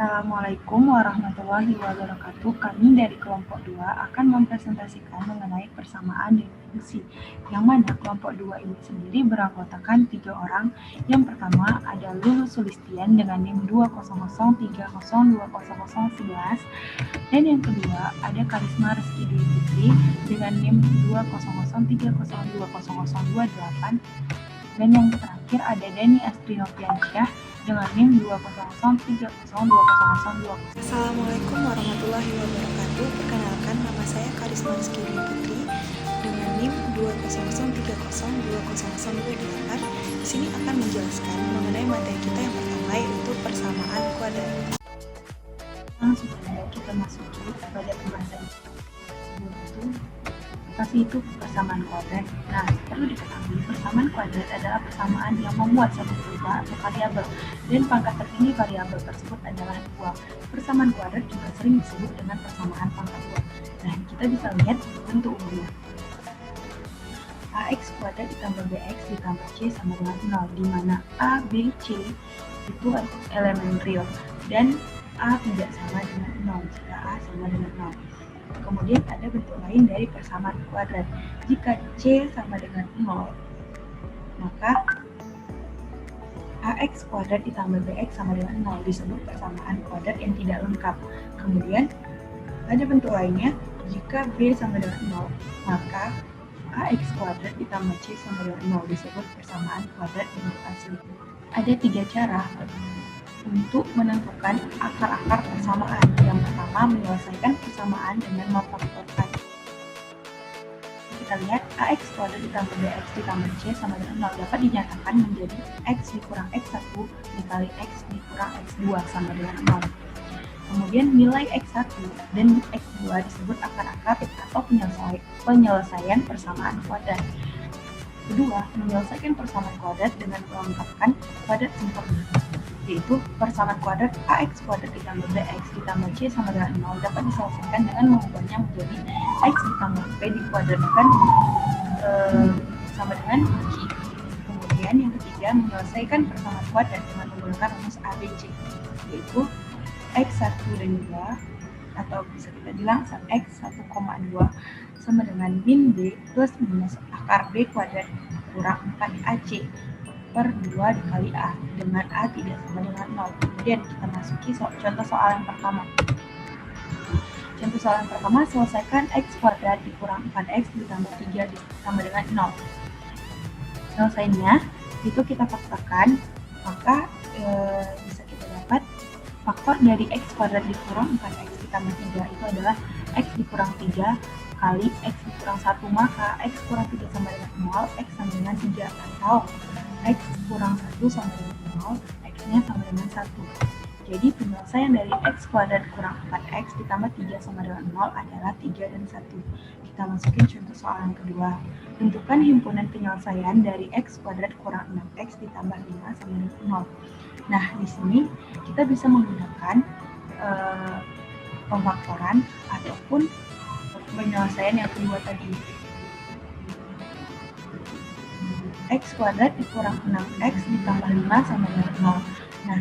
Assalamualaikum warahmatullahi wabarakatuh. Kami dari kelompok 2 akan mempresentasikan mengenai persamaan dan fungsi, yang mana kelompok 2 ini sendiri beranggotakan 3 orang. Yang pertama ada Lulu Sulistian dengan NIM 20030200011, dan yang kedua ada Karisma Reski Dwi Putri dengan NIM 20030200028, dan yang terakhir ada Dani Astri Noviansyah dengan NIM 20030200020. Assalamualaikum warahmatullahi wabarakatuh. Perkenalkan, nama saya Karisma Rizky Dwi Putri dengan NIM 20030200028. Di sini akan menjelaskan mengenai materi kita yang pertama, yaitu persamaan kuadrat. Langsung saja kita masuki pada pembahasan itu persamaan kuadrat. Nah, perlu diketahui persamaan kuadrat adalah persamaan yang memuat satu kurva atau variabel, dan pangkat tertinggi variabel tersebut adalah 2. Persamaan kuadrat juga sering disebut dengan persamaan pangkat 2. Nah, kita bisa lihat bentuk umumnya. AX kuadrat ditambah BX ditambah C sama dengan 0, di mana A, B, C itu elemen real, dan A tidak sama dengan 0 jika A sama dengan 0. Kemudian ada bentuk lain dari persamaan kuadrat. Jika C sama dengan 0, maka AX kuadrat ditambah BX sama dengan 0 disebut persamaan kuadrat yang tidak lengkap. Kemudian ada bentuk lainnya, jika B sama dengan 0, maka AX kuadrat ditambah C sama dengan 0 disebut persamaan kuadrat bentuk asli. Ada 3 cara untuk menentukan akar-akar persamaan. Yang pertama, menyelesaikan persamaan dengan memfaktorkan. Kita lihat AX kuadrat ditambah BX ditambah C sama dengan 0 dapat dinyatakan menjadi X dikurang X1 dikali X dikurang X2 sama dengan 0. Kemudian nilai X1 dan X2 disebut akar-akar atau penyelesaian persamaan kuadrat. Kedua, menyelesaikan persamaan kuadrat dengan melengkapkan kuadrat sempurna, yaitu persamaan kuadrat AX kuadrat ditambah BX ditambah C sama dengan 0 dapat diselesaikan dengan mengubahnya menjadi X ditambah P dikuadratkan sama dengan Q. Kemudian yang ketiga, menyelesaikan persamaan kuadrat dengan menggunakan rumus ABC, yaitu X1 dan 2, atau bisa kita bilang X 1,2 sama dengan min B plus minus akar B kuadrat kurang 4AC per 2 dikali A, dengan A tidak sama dengan 0. Kemudian kita masuki contoh soal yang pertama. Contoh soal yang pertama, selesaikan X kuadrat dikurang 4X ditambah 3 ditambah dengan 0. Selesainya itu kita faktorkan, maka bisa kita dapat faktor dari X kuadrat dikurang 4X ditambah 3 itu adalah X dikurang 3 kali X dikurang 1, maka X kurang 3 sama dengan 0, X sama dengan 3, atau X kurang 1 sama dengan 0, X-nya sama dengan 1. Jadi penyelesaian dari X kuadrat kurang 4X ditambah 3 sama dengan 0 adalah 3 dan 1. Kita masukin contoh soal yang kedua. Tentukan himpunan penyelesaian dari X kuadrat kurang 6X ditambah 5 sama dengan 0. Nah, di sini kita bisa menggunakan pemfaktoran ataupun penyelesaian yang kedua tadi. X kuadrat dikurang 6X ditambah 5 sama dengan 0. Nah,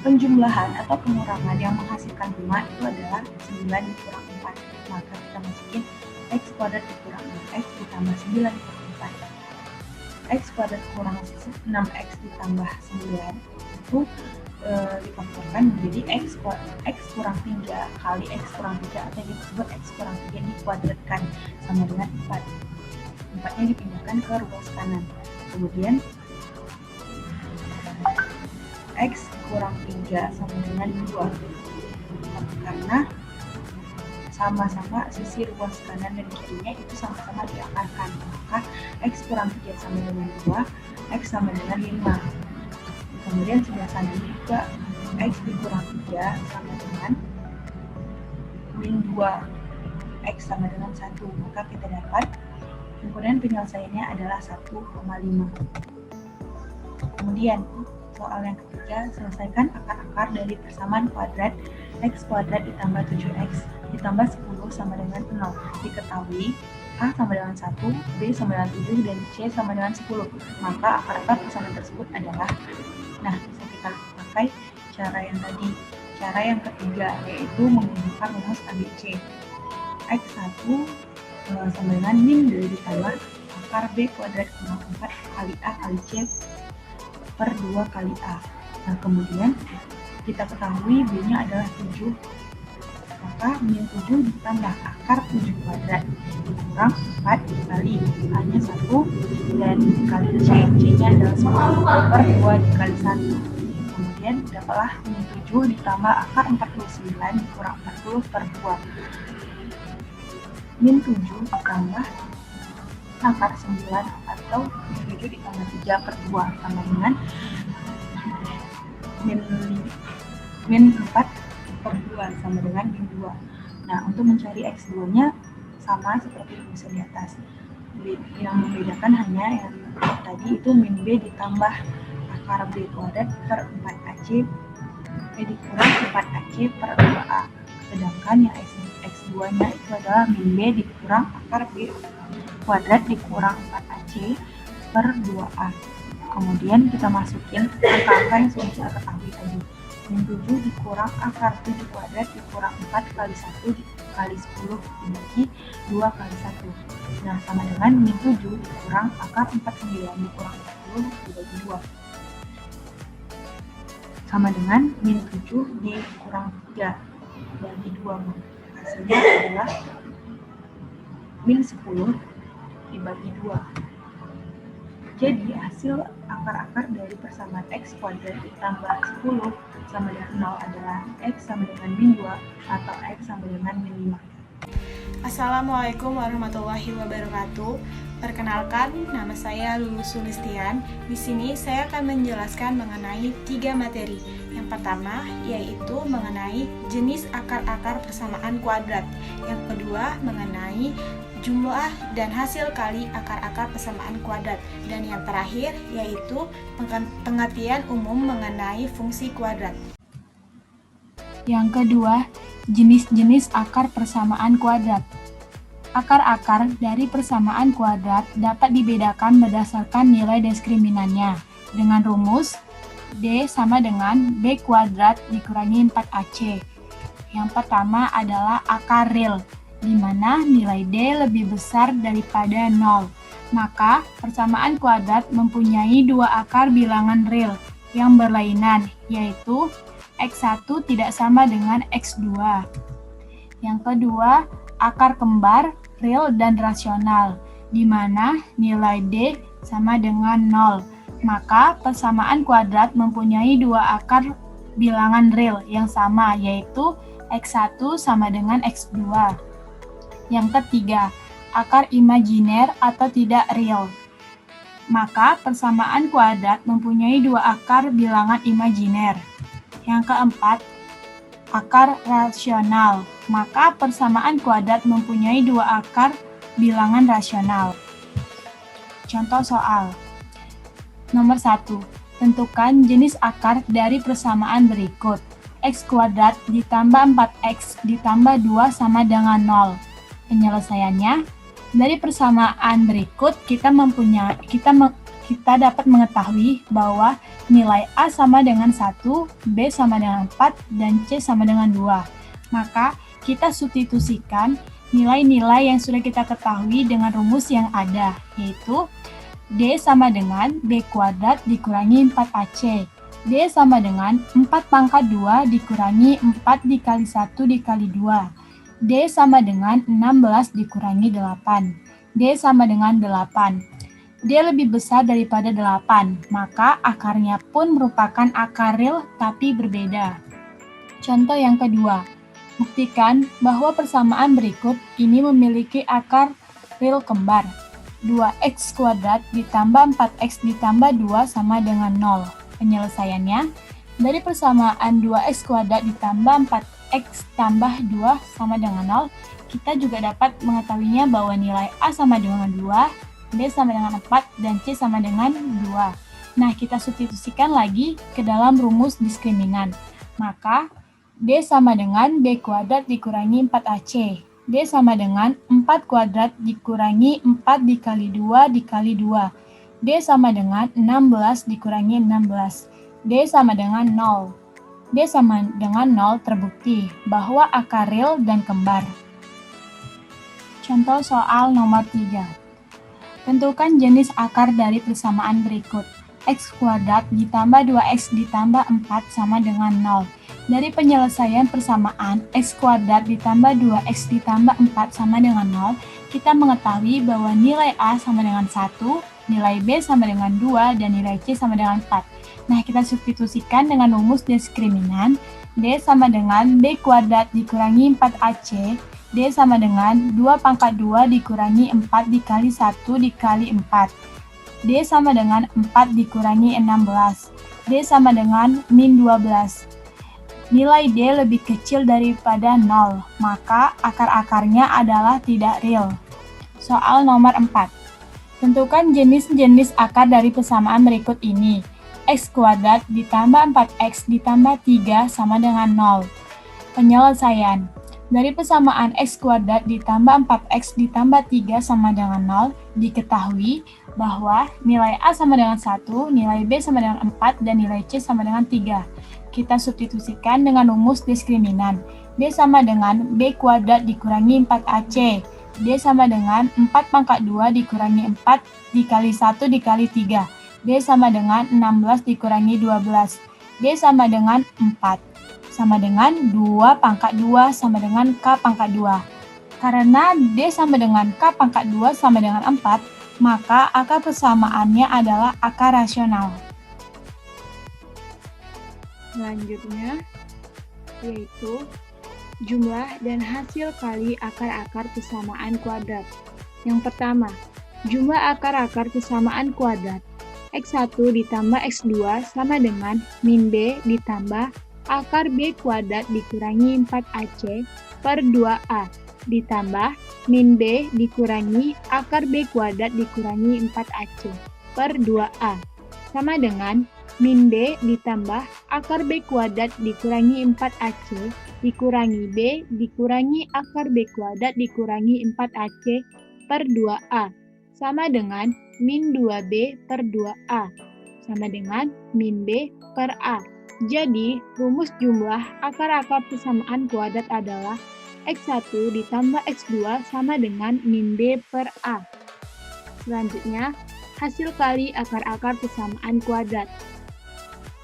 penjumlahan atau pengurangan yang menghasilkan 5 itu adalah 9 dikurang 4. Maka kita masukin X kuadrat dikurang 6X ditambah 9 dikurang 4. X kuadrat kurang 6X ditambah 9 itu difaktorkan menjadi X kurang 3 kali X kurang 3, atau yang disebut X kurang 3 dikuadratkan sama dengan 4. 4-nya dipindahkan ke ruas kanan. Kemudian X kurang 3 sama dengan 2, karena sama-sama sisi ruas kanan dan kirinya itu sama-sama diakarkan, maka X kurang 3 sama dengan 2, X sama dengan 5. Kemudian sebelah sana juga X dikurang 3 sama dengan min 2, X sama dengan 1, maka kita dapat himpunan penyelesaiannya adalah 1,5. Kemudian soal yang ketiga, selesaikan akar-akar dari persamaan kuadrat X kuadrat ditambah 7X ditambah 10 sama dengan 0. Diketahui A sama dengan 1, B sama dengan 7, dan C sama dengan 10. Maka akar-akar persamaan tersebut adalah, nah, bisa kita pakai cara yang tadi, cara yang ketiga, yaitu menggunakan rumus ABC. X1 sama dengan min B ditambah akar B kuadrat kurang 4 kali A kali C per 2 kali A. Nah, kemudian kita ketahui B-nya adalah 7, maka min 7 ditambah akar 7 kuadrat dikurang 4 dikali A-nya 1 dan dikali C. C-nya adalah 10 per 2 dikali 1. Kemudian dapatlah min 7 ditambah akar 49 dikurang 40 per 2. Min 7 ditambah akar 9 atau min 7 ditambah 3 per 2 sama dengan min 4 per 2 sama dengan min 2. Nah, untuk mencari X2-nya sama seperti rumus di atas. Yang membedakan hanya yang tadi itu min B ditambah akar B kuadrat per 4AC dikurang 4AC per 2A. Sedangkan yang X2-nya itu adalah min B dikurang akar B kuadrat dikurang 4AC per 2A. Kemudian kita masukin angka-angka yang sudah kita ketahui tadi. Min 7 dikurang akar 7 kuadrat dikurang 4 kali 1 dikali 10 dibagi 2 kali 1. Nah, sama dengan min 7 dikurang akar 49 dikurang 40 dibagi 2. Sama dengan min 7 dikurang 3 bagi 2. Hasilnya adalah min 10 dibagi 2. Jadi hasil akar-akar dari persamaan X kuadrat ditambah 10 sama dengan 0 adalah X sama dengan min 2 atau X sama dengan min 5. Assalamualaikum warahmatullahi wabarakatuh. Perkenalkan, nama saya Lulu Sulistian. Di sini saya akan menjelaskan mengenai 3 materi. Yang pertama yaitu mengenai jenis akar-akar persamaan kuadrat. Yang kedua mengenai jumlah dan hasil kali akar-akar persamaan kuadrat. Dan yang terakhir yaitu pengertian umum mengenai fungsi kuadrat. Yang kedua, jenis-jenis akar persamaan kuadrat. Akar-akar dari persamaan kuadrat dapat dibedakan berdasarkan nilai diskriminannya dengan rumus D sama dengan B kuadrat dikurangi 4AC. Yang pertama adalah akar real, di mana nilai D lebih besar daripada 0. Maka persamaan kuadrat mempunyai dua akar bilangan real yang berlainan, yaitu X1 tidak sama dengan X2. Yang kedua, akar kembar, real dan rasional, di mana nilai D sama dengan 0. Maka persamaan kuadrat mempunyai dua akar bilangan real yang sama, yaitu X1 sama dengan X2. Yang ketiga, akar imajiner atau tidak real. Maka persamaan kuadrat mempunyai dua akar bilangan imajiner. Yang keempat, akar rasional. Maka persamaan kuadrat mempunyai dua akar bilangan rasional. Contoh soal. Nomor 1. Tentukan jenis akar dari persamaan berikut. X kuadrat ditambah 4X ditambah 2 sama dengan 0. Penyelesaiannya, dari persamaan berikut kita dapat mengetahui bahwa nilai A sama dengan 1, B sama dengan 4, dan C sama dengan 2. Maka kita substitusikan nilai-nilai yang sudah kita ketahui dengan rumus yang ada, yaitu D sama dengan B kuadrat dikurangi 4AC. D sama dengan 4 pangkat 2 dikurangi 4 dikali 1 dikali 2. D sama dengan 16 dikurangi 8. D sama dengan 8. D lebih besar daripada 8, maka akarnya pun merupakan akar real tapi berbeda. Contoh yang kedua, buktikan bahwa persamaan berikut ini memiliki akar real kembar. 2x kuadrat ditambah 4x ditambah 2 sama dengan 0. Penyelesaiannya, dari persamaan 2x kuadrat ditambah 4x tambah 2 sama dengan 0, kita juga dapat mengetahuinya bahwa nilai A sama dengan 2, B sama dengan 4, dan C sama dengan 2. Nah, kita substitusikan lagi ke dalam rumus diskriminan. Maka, D sama dengan B kuadrat dikurangi 4AC. D sama dengan 4 kuadrat dikurangi 4 dikali 2 dikali 2. D sama dengan 16 dikurangi 16. D sama dengan 0. D D sama dengan 0 terbukti bahwa akar real dan kembar. Contoh soal nomor 3. Tentukan jenis akar dari persamaan berikut. X kuadrat ditambah 2x ditambah 4 sama dengan 0. Dari penyelesaian persamaan x kuadrat ditambah 2x ditambah 4 sama dengan 0, kita mengetahui bahwa nilai A sama dengan 1, nilai B sama dengan 2, dan nilai C sama dengan 4. Nah, kita substitusikan dengan rumus diskriminan. D sama dengan B kuadrat dikurangi 4AC, D sama dengan 2 pangkat 2 dikurangi 4 dikali 1 dikali 4. D sama dengan 4 dikurangi 16. D sama dengan min 12. Nilai D lebih kecil daripada 0, maka akar-akarnya adalah tidak real. Soal nomor 4. Tentukan jenis-jenis akar dari persamaan berikut ini. X kuadrat ditambah 4x ditambah 3 sama dengan 0. Penyelesaian. Dari persamaan x kuadrat ditambah 4x ditambah 3 sama dengan 0, diketahui bahwa nilai A sama dengan 1, nilai B sama dengan 4, dan nilai C sama dengan 3. Kita substitusikan dengan rumus diskriminan. D sama dengan B kuadrat dikurangi 4AC. D sama dengan 4 pangkat 2 dikurangi 4 dikali 1 dikali 3. D sama dengan 16 dikurangi 12. D sama dengan 4. Sama dengan 2 pangkat 2 sama dengan K pangkat 2. Karena D sama dengan K pangkat 2 sama dengan 4, maka akar persamaannya adalah akar rasional. Selanjutnya, yaitu jumlah dan hasil kali akar-akar persamaan kuadrat. Yang pertama, jumlah akar-akar persamaan kuadrat. X1 ditambah X2 sama dengan min B ditambah akar B kuadrat dikurangi 4AC per 2A ditambah min B dikurangi akar B kuadrat dikurangi 4AC per 2A sama dengan min B ditambah akar B kuadrat dikurangi 4AC dikurangi B dikurangi akar B kuadrat dikurangi 4AC per 2A sama dengan min 2B per 2A sama dengan min B per A. Jadi, rumus jumlah akar-akar persamaan kuadrat adalah X1 ditambah X2 sama dengan min B per A. Selanjutnya, hasil kali akar-akar persamaan kuadrat.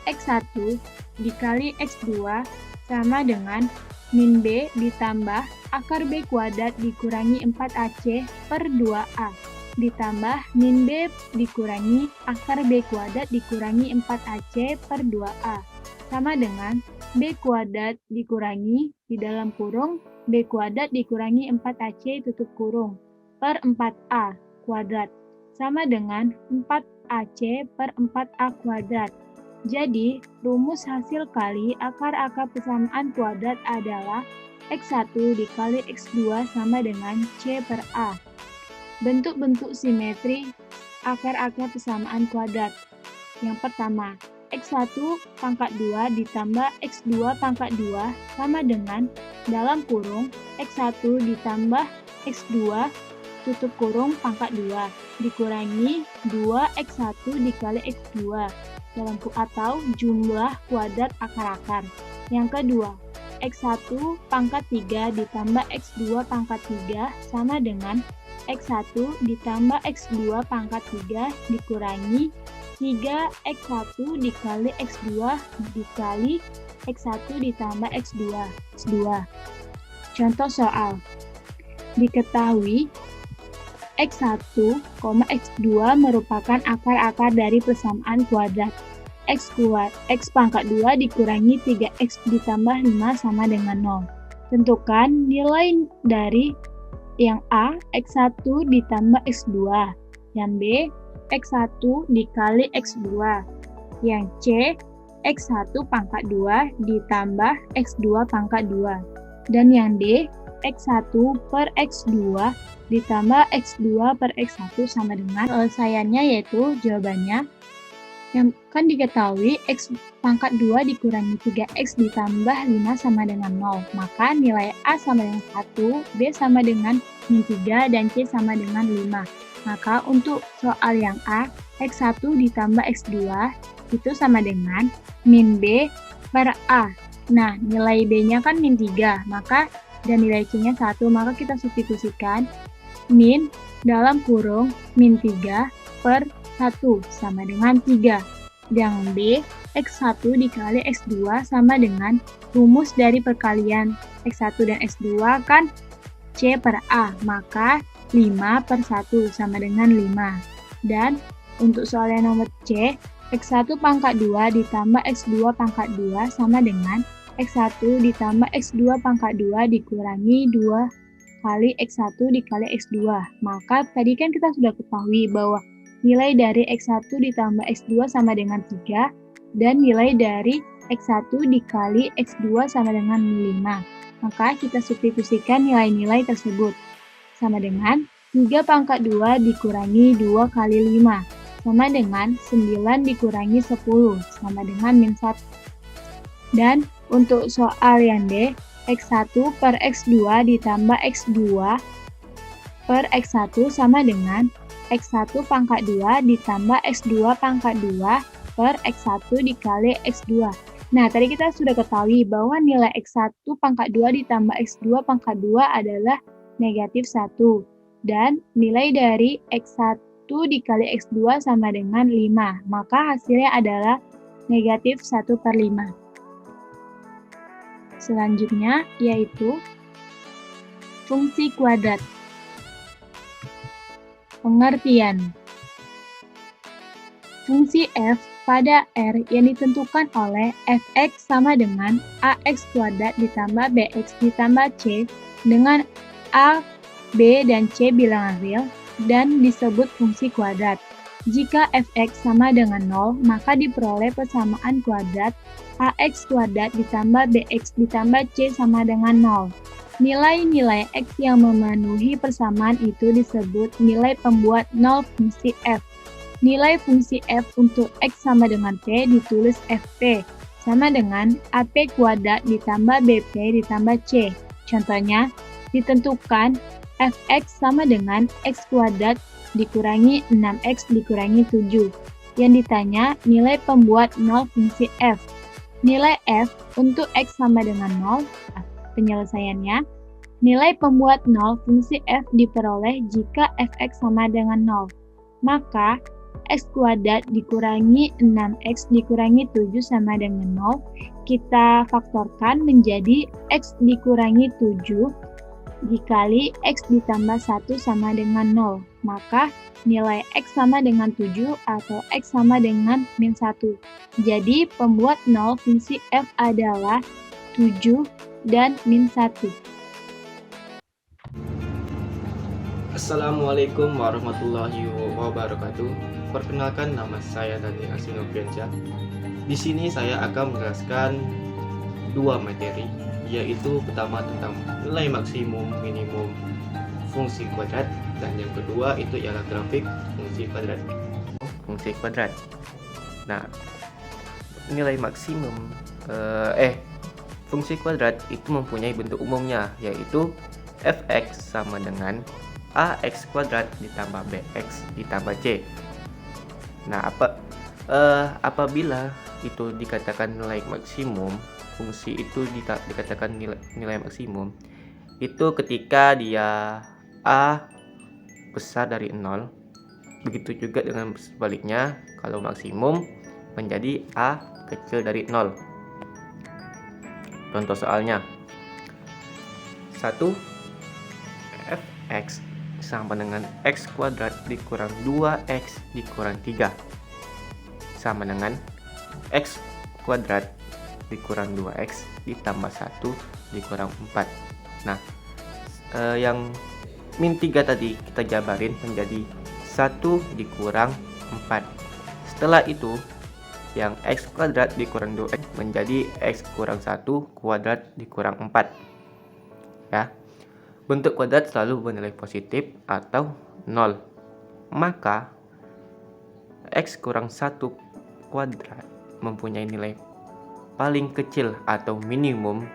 X1 dikali X2 sama dengan min B ditambah akar B kuadrat dikurangi 4AC per 2A ditambah min B dikurangi akar B kuadrat dikurangi 4AC per 2A sama dengan B kuadrat dikurangi di dalam kurung B kuadrat dikurangi 4AC tutup kurung per 4A kuadrat sama dengan 4AC per 4A kuadrat. Jadi, rumus hasil kali akar-akar persamaan kuadrat adalah X1 dikali X2 sama dengan C per A. Bentuk-bentuk simetri akar-akar persamaan kuadrat. Yang pertama, X1 pangkat 2 ditambah X2 pangkat 2 sama dengan dalam kurung X1 ditambah X2 tutup kurung pangkat 2 dikurangi 2X1 dikali X2 dalam atau jumlah kuadrat akar-akar. Yang kedua, X1 pangkat 3 ditambah X2 pangkat 3 sama dengan X1 ditambah X2 pangkat 3 dikurangi 3X1 dikali X2 dikali X1 ditambah X2. Contoh soal. Diketahui X1, X2 merupakan akar-akar dari persamaan kuadrat. X pangkat 2 dikurangi 3X ditambah 5 sama dengan 0. Tentukan nilai dari yang A, X1 ditambah X2. Yang B, X1 dikali X2. Yang C, X1 pangkat 2 ditambah X2 pangkat 2. Dan yang D, X1 per X2 ditambah X2 per X1 sama dengan penyelesaiannya yaitu jawabannya yang kan diketahui X pangkat 2 dikurangi 3X ditambah 5 sama dengan 0. Maka nilai A sama dengan 1, B sama dengan min 3, dan C sama dengan 5. Maka untuk soal yang A, X1 ditambah X2 itu sama dengan min B per A. Nah, nilai B-nya kan min 3, maka dan nilai C-nya 1, maka kita substitusikan min dalam kurung min 3 per 1 sama dengan 3. Yang B, X1 dikali X2 sama dengan rumus dari perkalian X1 dan X2 kan C per A, maka 5 per 1 sama dengan 5. Dan untuk soal yang nomor C, X1 pangkat 2 ditambah X2 pangkat 2 sama dengan X1 ditambah X2 pangkat 2 dikurangi 2 kali X1 dikali X2. Maka tadi kan kita sudah ketahui bahwa nilai dari X1 ditambah X2 sama dengan 3, dan nilai dari X1 dikali X2 sama dengan 5. Maka kita substitusikan nilai-nilai tersebut. Sama dengan 3 pangkat 2 dikurangi 2 kali 5, sama dengan 9 dikurangi 10, sama dengan min 1. Dan untuk soal yang D, X1 per X2 ditambah X2 per X1 sama dengan X1 pangkat 2 ditambah X2 pangkat 2 per X1 dikali X2. Nah, tadi kita sudah ketahui bahwa nilai X1 pangkat 2 ditambah X2 pangkat 2 adalah negatif 1. Dan nilai dari X1 dikali X2 sama dengan 5. Maka hasilnya adalah negatif 1 per 5. Selanjutnya yaitu fungsi kuadrat. Pengertian. Fungsi f pada R yang ditentukan oleh fx sama dengan ax kuadrat ditambah bx ditambah c dengan a, b, dan c bilangan real dan disebut fungsi kuadrat. Jika fx sama dengan 0, maka diperoleh persamaan kuadrat ax kuadrat ditambah bx ditambah c sama dengan 0. Nilai-nilai x yang memenuhi persamaan itu disebut nilai pembuat 0 fungsi f. Nilai fungsi f untuk x sama dengan p ditulis fp sama dengan ap kuadrat ditambah bp ditambah c. Contohnya, ditentukan fx sama dengan x kuadrat dikurangi 6x dikurangi 7. Yang ditanya nilai pembuat 0 fungsi f. Nilai f untuk x sama dengan 0. Penyelesaiannya, nilai pembuat 0 fungsi f diperoleh jika fx sama dengan 0. Maka, x kuadrat dikurangi 6x dikurangi 7 sama dengan 0. Kita faktorkan menjadi x dikurangi 7 dikali x ditambah 1 sama dengan 0. Maka, nilai x sama dengan 7 atau x sama dengan min 1. Jadi, pembuat 0 fungsi f adalah 7 dan min 1. Assalamualaikum warahmatullahi wabarakatuh. Perkenalkan, nama saya Dani Asinopiansyah. Di sini saya akan menjelaskan dua materi, yaitu pertama tentang nilai maksimum minimum fungsi kuadrat, dan yang kedua itu ialah grafik fungsi kuadrat. Nah, nilai maksimum fungsi kuadrat itu mempunyai bentuk umumnya, yaitu fx sama dengan ax kuadrat ditambah bx ditambah c. Nah, apabila itu dikatakan nilai maksimum, fungsi itu dikatakan nilai maksimum, itu ketika dia a besar dari 0. Begitu juga dengan sebaliknya, kalau maksimum menjadi a kecil dari 0. Contoh soalnya, 1 fx sama dengan x kuadrat dikurang 2x dikurang 3 sama dengan x kuadrat dikurang 2x ditambah 1 dikurang 4. Nah, yang min 3 tadi kita jabarin menjadi 1 dikurang 4. Setelah itu, yang x kuadrat dikurang 2x menjadi x kurang 1 kuadrat dikurang 4. Ya. Bentuk kuadrat selalu bernilai positif atau 0. Maka x kurang 1 kuadrat mempunyai nilai paling kecil atau minimum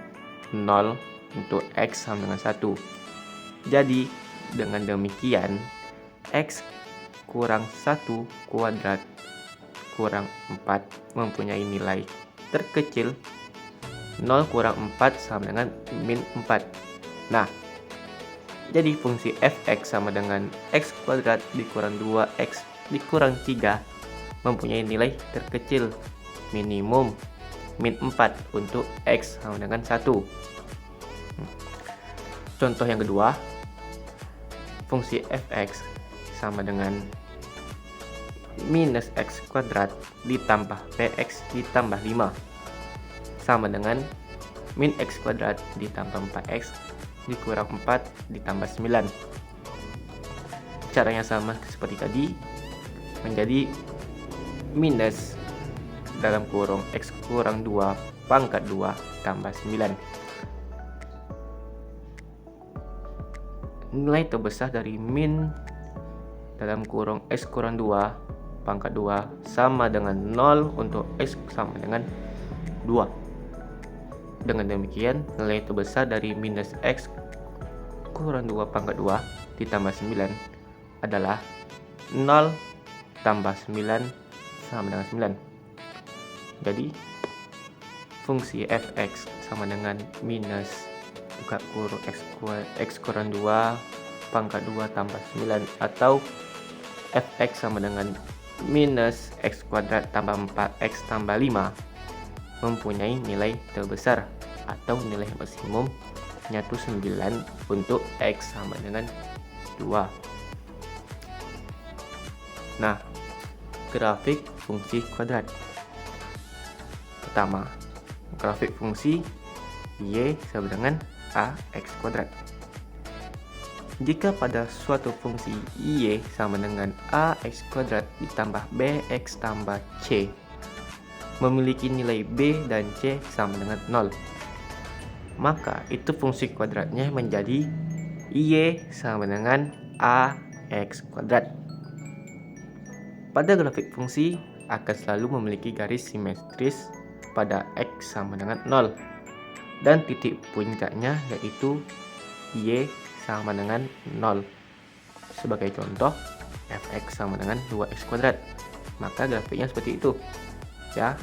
0 untuk x sama dengan 1. Jadi, dengan demikian x kurang 1 kuadrat kurang 4 mempunyai nilai terkecil 0 kurang 4 sama dengan min 4. Nah, jadi fungsi fx sama dengan x kuadrat dikurang 2x dikurang 3 mempunyai nilai terkecil minimum min 4 untuk x sama dengan 1. Contoh yang kedua, fungsi fx sama dengan minus x kuadrat ditambah bx ditambah 5 sama dengan min x kuadrat ditambah 4x dikurang 4 ditambah 9. Caranya sama seperti tadi, menjadi minus dalam kurung x kurang 2 pangkat 2 tambah 9. Nilai terbesar dari min dalam kurung x kurang 2 pangkat 2 sama dengan 0 untuk x sama dengan 2. Dengan demikian, nilai terbesar dari minus x kurang 2 pangkat 2 ditambah 9 adalah 0 tambah 9 sama dengan 9. Jadi, fungsi fx sama dengan minus buka kurung x kurang 2 pangkat 2 tambah 9 atau fx sama dengan minus x kuadrat tambah 4x tambah 5 mempunyai nilai terbesar atau nilai maksimum nyatu 9 untuk x sama dengan 2. Nah, grafik fungsi kuadrat. Pertama, grafik fungsi y sama dengan ax kuadrat. Jika pada suatu fungsi y sama dengan ax kuadrat ditambah bx tambah c memiliki nilai b dan c sama dengan 0, maka itu fungsi kuadratnya menjadi y sama dengan ax kuadrat. Pada grafik fungsi akan selalu memiliki garis simetris pada x sama dengan 0 dan titik puncaknya yaitu y sama dengan 0. Sebagai contoh, fx sama dengan 2x kuadrat, maka grafiknya seperti itu ya.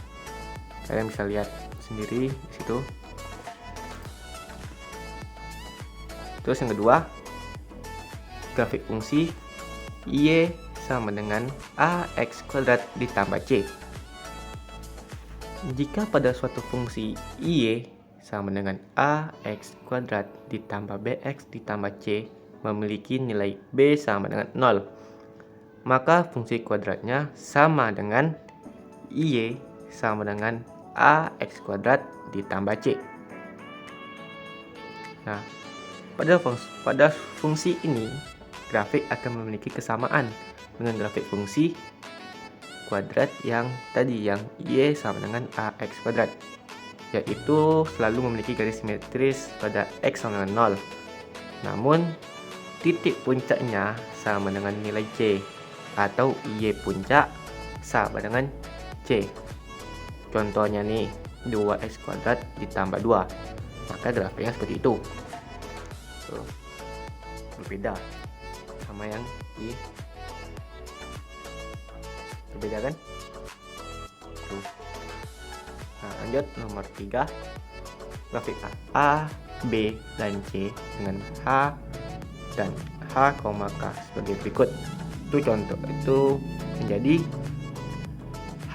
Kalian bisa lihat sendiri di situ. Terus yang kedua, grafik fungsi y sama dengan ax kuadrat ditambah c. Jika pada suatu fungsi y sama dengan ax kuadrat ditambah bx ditambah c memiliki nilai b sama dengan 0, maka fungsi kuadratnya sama dengan y sama dengan ax kuadrat ditambah c. Nah, pada fungsi ini grafik akan memiliki kesamaan dengan grafik fungsi kuadrat yang tadi, yang y sama dengan ax kuadrat, yaitu selalu memiliki garis simetris pada x sama dengan 0. Namun titik puncaknya sama dengan nilai c atau y puncak sama dengan c. Contohnya nih, 2x kuadrat ditambah 2, maka grafiknya seperti itu. Berbeda sama yang di berbeda kan? Nah, lanjut nomor 3, grafik A, B, dan C dengan H dan H, K sebagai berikut. Itu contoh, itu menjadi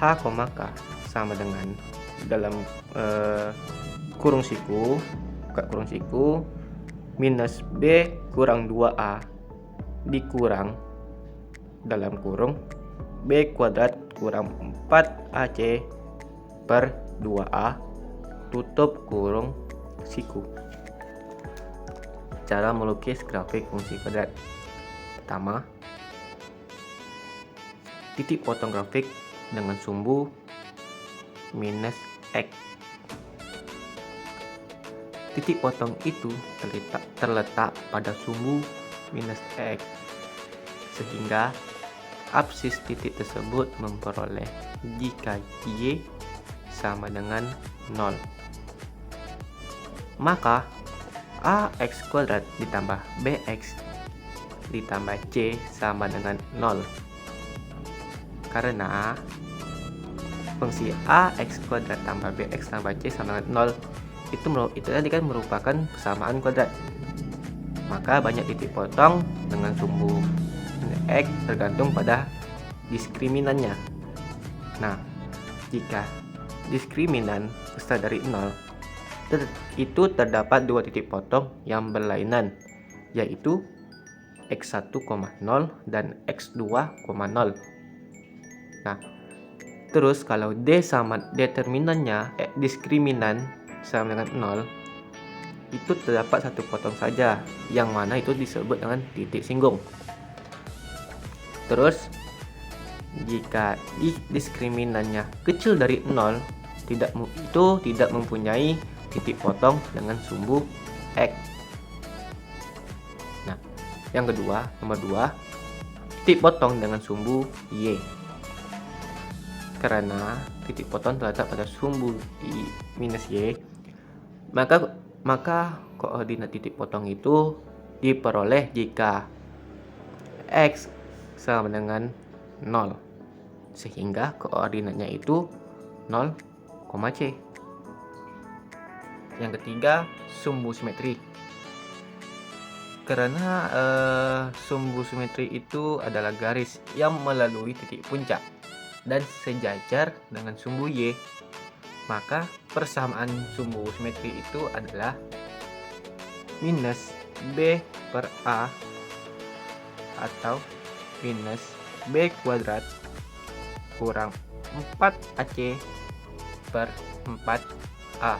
H, K sama dengan dalam kurung siku, buka kurung siku, minus B kurang 2A dikurang dalam kurung B kuadrat kurang 4AC per 2A tutup kurung siku. Cara melukis grafik fungsi kuadrat. Pertama, titik potong grafik dengan sumbu minus x. Titik potong itu terletak pada sumbu minus x, sehingga absis titik tersebut memperoleh jika y sama dengan 0. Maka ax kuadrat ditambah bx ditambah c sama dengan 0. Karena fungsi ax kuadrat tambah bx tambah c sama dengan 0 itu tadi kan merupakan persamaan kuadrat. Maka banyak titik potong dengan sumbu X tergantung pada diskriminannya. Nah, jika diskriminan besar dari 0, itu terdapat dua titik potong yang berlainan, yaitu X1,0 dan X2,0. Nah, terus kalau determinannya diskriminan sama dengan 0, itu terdapat satu potong saja, yang mana itu disebut dengan titik singgung. Terus jika diskriminannya kecil dari 0, itu tidak mempunyai titik potong dengan sumbu X. Nah, yang kedua, nomor 2, titik potong dengan sumbu Y. Karena titik potong terletak pada sumbu minus Y, maka koordinat titik potong itu diperoleh jika X sama dengan 0, sehingga koordinatnya itu 0, C. Yang ketiga, sumbu simetri. Karena sumbu simetri itu adalah garis yang melalui titik puncak dan sejajar dengan sumbu Y, maka persamaan sumbu simetri itu adalah minus B per A atau minus B kuadrat kurang 4AC per 4A.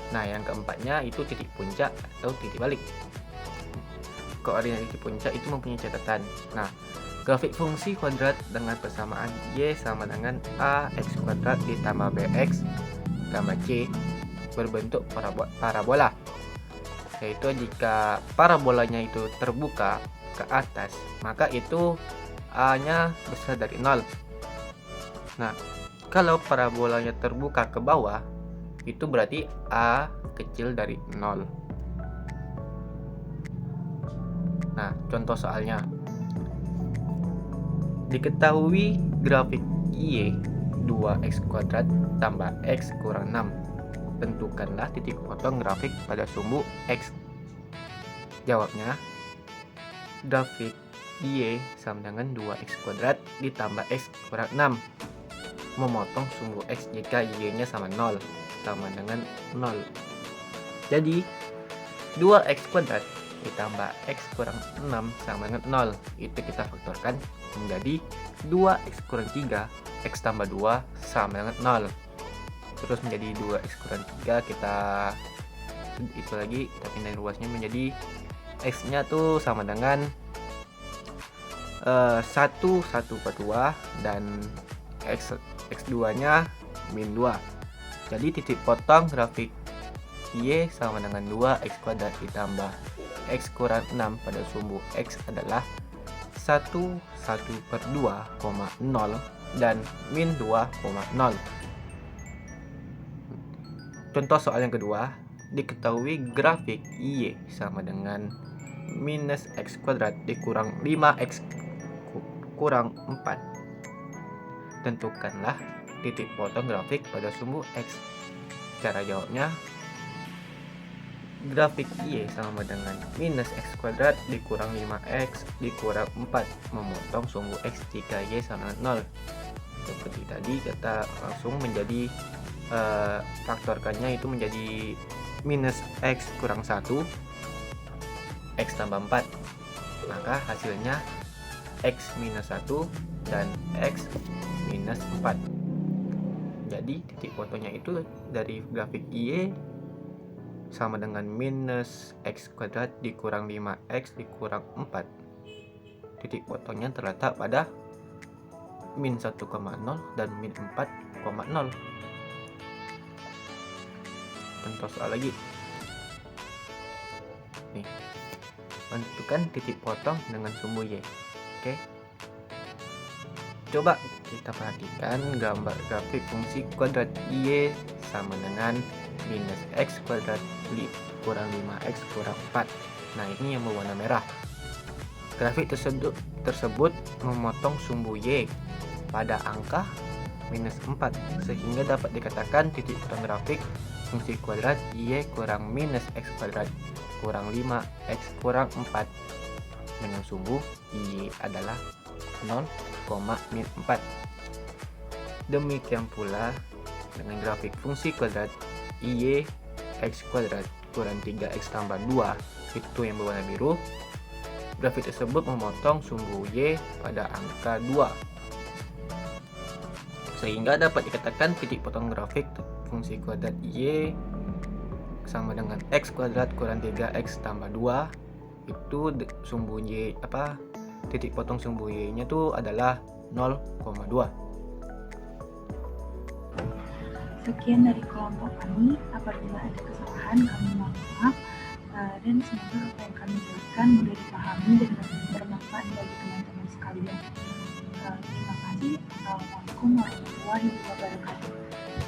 Nah, yang keempatnya itu titik puncak atau titik balik. Koordinat titik puncak itu mempunyai catatan. Nah, grafik fungsi kuadrat dengan persamaan Y sama dengan AX kuadrat ditambah BX tambah C berbentuk parabola. Yaitu jika parabolanya itu terbuka ke atas, maka itu A-nya besar dari 0. Nah, kalau parabolanya terbuka ke bawah, itu berarti A kecil dari 0. Nah, contoh soalnya. Diketahui grafik Y 2x kuadrat tambah x kurang 6. Tentukanlah titik potong grafik pada sumbu X. Jawabnya, grafik Y sama dengan 2x kuadrat ditambah x kurang 6. Memotong sumbu X jika Y-nya sama 0, sama dengan 0. Jadi, 2x kuadrat ditambah x kurang 6 sama dengan 0. Itu kita faktorkan menjadi 2x kurang 3, x tambah 2 sama dengan 0. Terus menjadi 2x kurang 3, kita pindahin ruasnya menjadi x-nya tuh sama dengan 1 per 2 dan x2 nya min 2. Jadi titik potong grafik Y sama dengan 2x kuadrat ditambah x kurang 6 pada sumbu X adalah 1 per 2, 0 dan min 2,0. Contoh soal yang kedua, diketahui grafik Y sama dengan minus x kuadrat dikurang 5x kurang 4. Tentukanlah titik potong grafik pada sumbu X. Cara jawabnya, grafik Y sama dengan minus x kuadrat dikurang 5x dikurang 4, memotong sumbu X jika Y sama dengan 0. Seperti tadi kita langsung menjadi faktorkannya itu menjadi minus x kurang 1 x tambah 4, maka hasilnya x minus 1 dan x minus 4. Jadi titik potongnya itu dari grafik Y sama dengan minus x kuadrat dikurang 5x dikurang 4. Titik potongnya terletak pada min 1,0 dan min 4,0. Contoh soal lagi. Nih, menentukan titik potong dengan sumbu Y. Oke. Coba kita perhatikan gambar grafik fungsi kuadrat Y sama dengan minus x kuadrat kurang 5x kurang 4. Nah, ini yang berwarna merah. Grafik tersebut memotong sumbu Y pada angka minus 4, sehingga dapat dikatakan titik potong grafik fungsi kuadrat Y kurang minus X kuadrat kurang 5X kurang 4 dengan sumbu Y adalah 0, min 4. Demikian pula dengan grafik fungsi kuadrat Y X kuadrat kurang 3X tambah 2, itu yang berwarna biru. Grafik tersebut memotong sumbu Y pada angka 2, sehingga dapat dikatakan titik potong grafik fungsi kuadrat Y sama dengan X kuadrat kurang 3X tambah 2, itu sumbu Y titik potong sumbu Y nya itu adalah 0,2. Sekian dari kelompok kami. Apabila ada kesalahan, kami mohon maaf, dan semoga apa yang kami jelaskan mudah dipahami dan bermanfaat bagi teman-teman sekalian. Terima kasih. Assalamualaikum warahmatullahi wabarakatuh.